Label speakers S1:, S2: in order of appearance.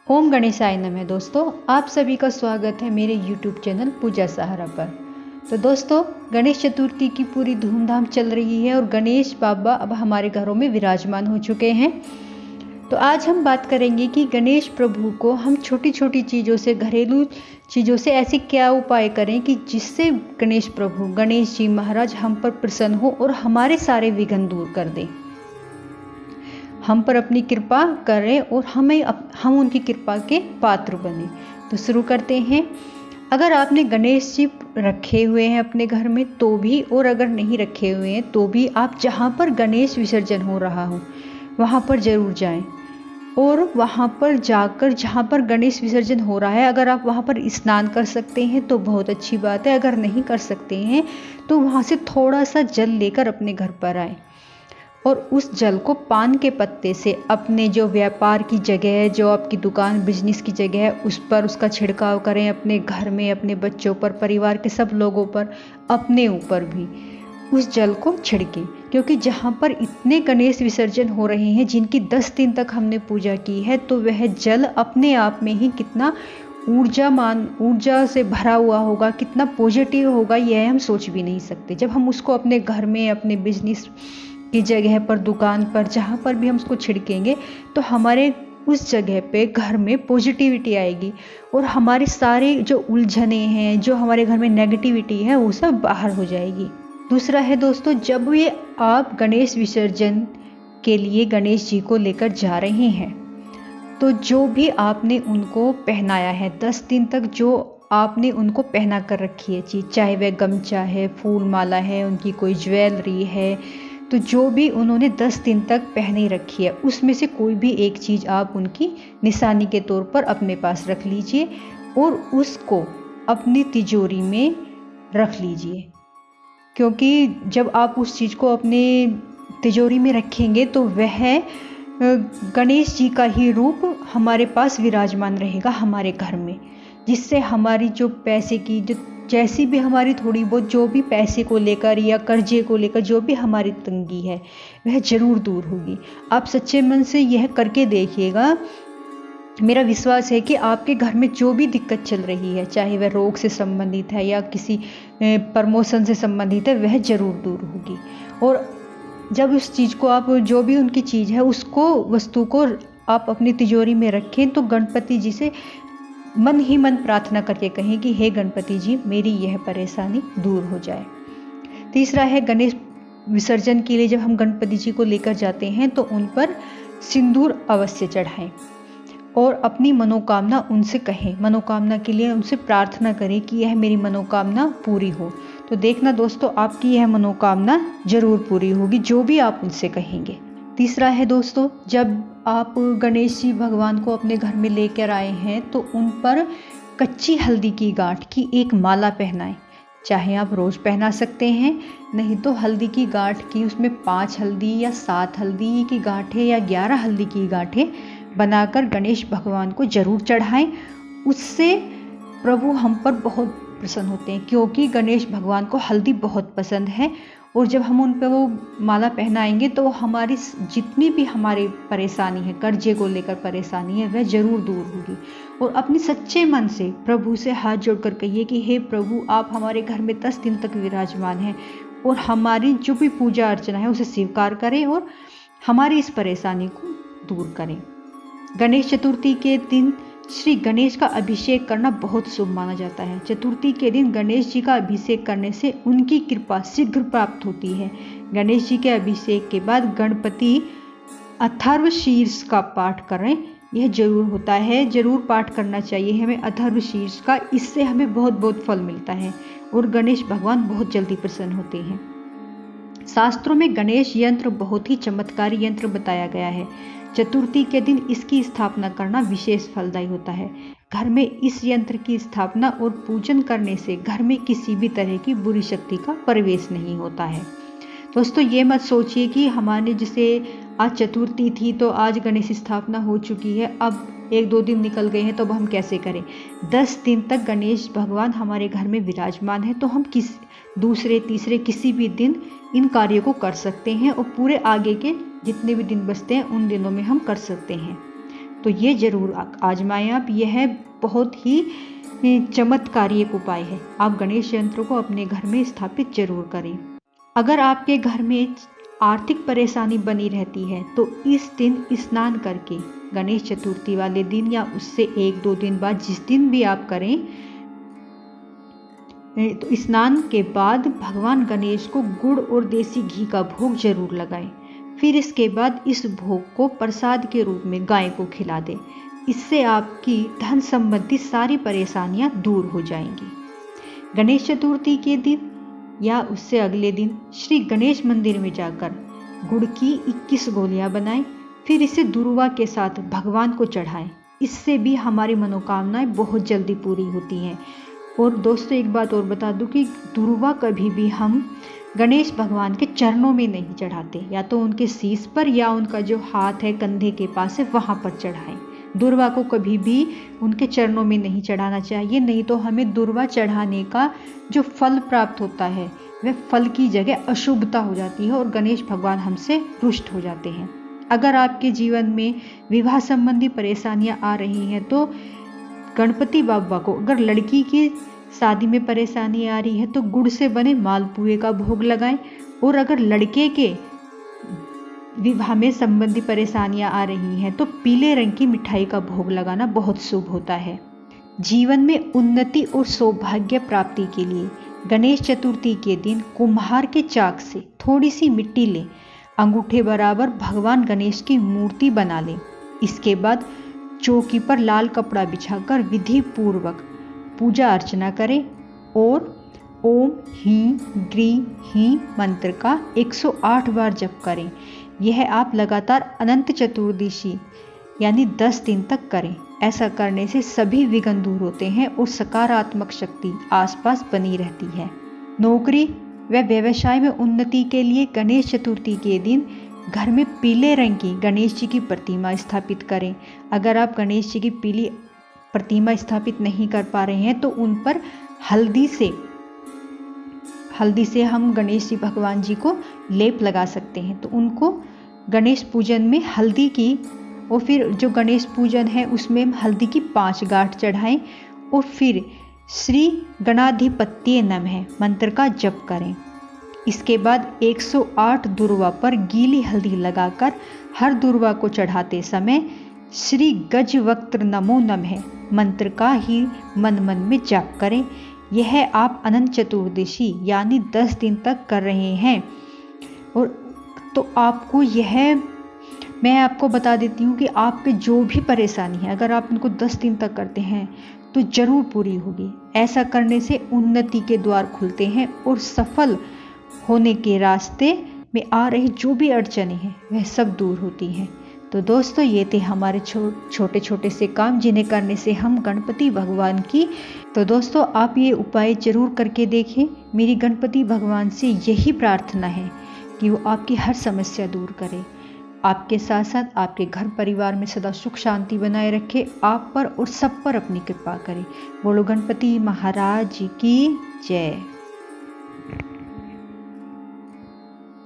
S1: ओम गणेशाय नमः। दोस्तों, आप सभी का स्वागत है मेरे YouTube चैनल पूजा सहारा पर। तो दोस्तों, गणेश चतुर्थी की पूरी धूमधाम चल रही है और गणेश बाबा अब हमारे घरों में विराजमान हो चुके हैं। तो आज हम बात करेंगे कि गणेश प्रभु को हम छोटी छोटी चीज़ों से, घरेलू चीज़ों से ऐसे क्या उपाय करें कि जिससे गणेश प्रभु, गणेश जी महाराज हम पर प्रसन्न हो और हमारे सारे विघ्न दूर कर दें, हम पर अपनी कृपा करें और हम उनकी कृपा के पात्र बने। तो शुरू करते हैं। अगर आपने गणेश जी रखे हुए हैं अपने घर में तो भी, और अगर नहीं रखे हुए हैं तो भी, आप जहाँ पर गणेश विसर्जन हो रहा हो वहाँ पर ज़रूर जाएं और वहाँ पर जाकर, जहाँ पर गणेश विसर्जन हो रहा है, अगर आप वहाँ पर स्नान कर सकते हैं तो बहुत अच्छी बात है। अगर नहीं कर सकते हैं तो वहाँ से थोड़ा सा जल लेकर अपने घर पर आएँ और उस जल को पान के पत्ते से अपने जो व्यापार की जगह है, जो आपकी दुकान बिजनेस की जगह है, उस पर उसका छिड़काव करें। अपने घर में अपने बच्चों पर, परिवार के सब लोगों पर, अपने ऊपर भी उस जल को छिड़कें। क्योंकि जहाँ पर इतने गणेश विसर्जन हो रहे हैं जिनकी 10 दिन तक हमने पूजा की है, तो वह जल अपने आप में ही कितना ऊर्जा से भरा हुआ होगा, कितना पॉजिटिव होगा, यह हम सोच भी नहीं सकते। जब हम उसको अपने घर में, अपने बिजनेस की जगह पर, दुकान पर, जहाँ पर भी हम उसको छिड़केंगे तो हमारे उस जगह पे, घर में पॉजिटिविटी आएगी और हमारे सारे जो उलझने हैं, जो हमारे घर में नेगेटिविटी है, वो सब बाहर हो जाएगी। दूसरा है दोस्तों, जब ये आप गणेश विसर्जन के लिए गणेश जी को लेकर जा रहे हैं तो जो भी आपने उनको पहनाया है 10 दिन तक, जो आपने उनको पहना कर रखी है चीज़, चाहे वह गमछा है, फूल माला है, उनकी कोई ज्वेलरी है, तो जो भी उन्होंने 10 दिन तक पहने रखी है उसमें से कोई भी एक चीज़ आप उनकी निशानी के तौर पर अपने पास रख लीजिए और उसको अपनी तिजोरी में रख लीजिए। क्योंकि जब आप उस चीज़ को अपने तिजोरी में रखेंगे तो वह गणेश जी का ही रूप हमारे पास विराजमान रहेगा हमारे घर में, जिससे हमारी जो पैसे की, जो जैसी भी हमारी थोड़ी बहुत, जो भी पैसे को लेकर या कर्जे को लेकर जो भी हमारी तंगी है, वह ज़रूर दूर होगी। आप सच्चे मन से यह करके देखिएगा। मेरा विश्वास है कि आपके घर में जो भी दिक्कत चल रही है, चाहे वह रोग से संबंधित है या किसी प्रमोशन से संबंधित है, वह ज़रूर दूर होगी। और जब उस चीज़ को आप, जो भी उनकी चीज़ है, उसको, वस्तु को आप अपनी तिजोरी में रखें तो गणपति जी से मन ही मन प्रार्थना करके कहें कि हे गणपति जी, मेरी यह परेशानी दूर हो जाए। तीसरा है, गणेश विसर्जन के लिए जब हम गणपति जी को लेकर जाते हैं तो उन पर सिंदूर अवश्य चढ़ाएं और अपनी मनोकामना उनसे कहें। मनोकामना के लिए उनसे प्रार्थना करें कि यह मेरी मनोकामना पूरी हो। तो देखना दोस्तों, आपकी यह मनोकामना जरूर पूरी होगी, जो भी आप उनसे कहेंगे। तीसरा है दोस्तों, जब आप गणेश जी भगवान को अपने घर में लेकर आए हैं तो उन पर कच्ची हल्दी की गांठ की एक माला पहनाएं। चाहे आप रोज़ पहना सकते हैं, नहीं तो हल्दी की गांठ की, उसमें 5 हल्दी या 7 हल्दी की गांठें या 11 हल्दी की गांठें बनाकर गणेश भगवान को जरूर चढ़ाएं। उससे प्रभु हम पर बहुत प्रसन्न होते हैं, क्योंकि गणेश भगवान को हल्दी बहुत पसंद है। और जब हम उन पर वो माला पहनाएंगे तो हमारी जितनी भी हमारी परेशानी है, कर्जे को लेकर परेशानी है, वह जरूर दूर होगी। और अपने सच्चे मन से प्रभु से हाथ जोड़कर कहिए कि हे प्रभु, आप हमारे घर में 10 दिन तक विराजमान हैं और हमारी जो भी पूजा अर्चना है उसे स्वीकार करें और हमारी इस परेशानी को दूर करें। गणेश चतुर्थी के दिन श्री गणेश का अभिषेक करना बहुत शुभ माना जाता है। चतुर्थी के दिन गणेश जी का अभिषेक करने से उनकी कृपा शीघ्र प्राप्त होती है। गणेश जी के अभिषेक के बाद गणपति अथर्वशीर्ष का पाठ करें, यह जरूर होता है, जरूर पाठ करना चाहिए हमें अथर्वशीर्ष का। इससे हमें बहुत बहुत फल मिलता है और गणेश भगवान बहुत जल्दी प्रसन्न होते हैं। शास्त्रों में गणेश यंत्र बहुत ही चमत्कारी यंत्र बताया गया है। चतुर्थी के दिन इसकी स्थापना करना विशेष फलदायी होता है। घर में इस यंत्र की स्थापना और पूजन करने से घर में किसी भी तरह की बुरी शक्ति का प्रवेश नहीं होता है। दोस्तों, ये मत सोचिए कि हमारे जैसे आज चतुर्थी थी तो आज गणेश स्थापना हो चुकी है, अब 1-2 दिन निकल गए हैं तो अब हम कैसे करें। 10 दिन तक गणेश भगवान हमारे घर में विराजमान है, तो हम दूसरे तीसरे किसी भी दिन इन कार्यों को कर सकते हैं और पूरे आगे के जितने भी दिन बचते हैं उन दिनों में हम कर सकते हैं। तो ये जरूर आजमाएं आप। यह बहुत ही चमत्कारी एक उपाय है। आप गणेश यंत्र को अपने घर में स्थापित जरूर करें। अगर आपके घर में आर्थिक परेशानी बनी रहती है तो इस दिन स्नान करके गणेश चतुर्थी वाले दिन या उससे 1-2 दिन बाद, जिस दिन भी आप करें, तो स्नान के बाद भगवान गणेश को गुड़ और देसी घी का भोग जरूर लगाएं। फिर इसके बाद इस भोग को प्रसाद के रूप में गाय को खिला दें। इससे आपकी धन संबंधी सारी परेशानियां दूर हो जाएंगी। गणेश चतुर्थी के दिन या उससे अगले दिन श्री गणेश मंदिर में जाकर गुड़ की 21 गोलियां बनाएं। फिर इसे दुर्वा के साथ भगवान को चढ़ाएं। इससे भी हमारी मनोकामनाएं बहुत जल्दी पूरी होती हैं। और दोस्तों, एक बात और बता दूं कि दुर्वा कभी भी हम गणेश भगवान के चरणों में नहीं चढ़ाते, या तो उनके शीश पर या उनका जो हाथ है कंधे के पास है वहां पर चढ़ाएं। दुर्वा को कभी भी उनके चरणों में नहीं चढ़ाना चाहिए, नहीं तो हमें दुर्वा चढ़ाने का जो फल प्राप्त होता है वह फल की जगह अशुभता हो जाती है और गणेश भगवान हमसे रुष्ट हो जाते हैं। अगर आपके जीवन में विवाह संबंधी परेशानियां आ रही हैं तो गणपति बाबा को, अगर लड़की की शादी में परेशानी आ रही है तो गुड़ से बने मालपुए का भोग लगाएं। और अगर लड़के के विवाह में संबंधी परेशानियां आ रही हैं तो पीले रंग की मिठाई का भोग लगाना बहुत शुभ होता है। जीवन में उन्नति और सौभाग्य प्राप्ति के लिए गणेश चतुर्थी के दिन कुम्हार के चाक से थोड़ी सी मिट्टी लें, अंगूठे बराबर भगवान गणेश की मूर्ति बना लें। इसके बाद चौकी पर लाल कपड़ा बिछाकर विधि पूर्वक पूजा अर्चना करें और ओम ह्रीं ग्रीं ह्रीं मंत्र का 108 बार जप करें। यह आप लगातार अनंत चतुर्दशी यानी 10 दिन तक करें। ऐसा करने से सभी विघ्न दूर होते हैं और सकारात्मक शक्ति आसपास बनी रहती है। नौकरी व व्यवसाय में उन्नति के लिए गणेश चतुर्थी के दिन घर में पीले रंग की गणेश जी की प्रतिमा स्थापित करें। अगर आप गणेश जी की पीली प्रतिमा स्थापित नहीं कर पा रहे हैं तो उन पर हल्दी से हम गणेश जी भगवान जी को लेप लगा सकते हैं। तो उनको गणेश पूजन में हल्दी की, और फिर जो गणेश पूजन है उसमें हल्दी की 5 गांठ चढ़ाएं और फिर श्री गणाधिपत्ये नमः मंत्र का जप करें। इसके बाद 108 दुर्वा पर गीली हल्दी लगाकर हर दुर्वा को चढ़ाते समय श्री गजवक्त्र नमो नमः मंत्र का ही मन मन में जाप करें। यह आप अनंत चतुर्दशी यानी 10 दिन तक कर रहे हैं। और तो आपको मैं आपको बता देती हूँ कि आपके जो भी परेशानी है, अगर आप इनको 10 दिन तक करते हैं तो जरूर पूरी होगी। ऐसा करने से उन्नति के द्वार खुलते हैं और सफल होने के रास्ते में आ रही जो भी अड़चने हैं वह सब दूर होती हैं। तो दोस्तों, ये थे हमारे छोटे छोटे से काम जिन्हें करने से हम गणपति भगवान की, तो दोस्तों आप ये उपाय जरूर करके देखें। मेरी गणपति भगवान से यही प्रार्थना है कि वो आपकी हर समस्या दूर करे, आपके साथ साथ आपके घर परिवार में सदा सुख शांति बनाए रखे, आप पर और सब पर अपनी कृपा करे। बोलो गणपति महाराज की जय।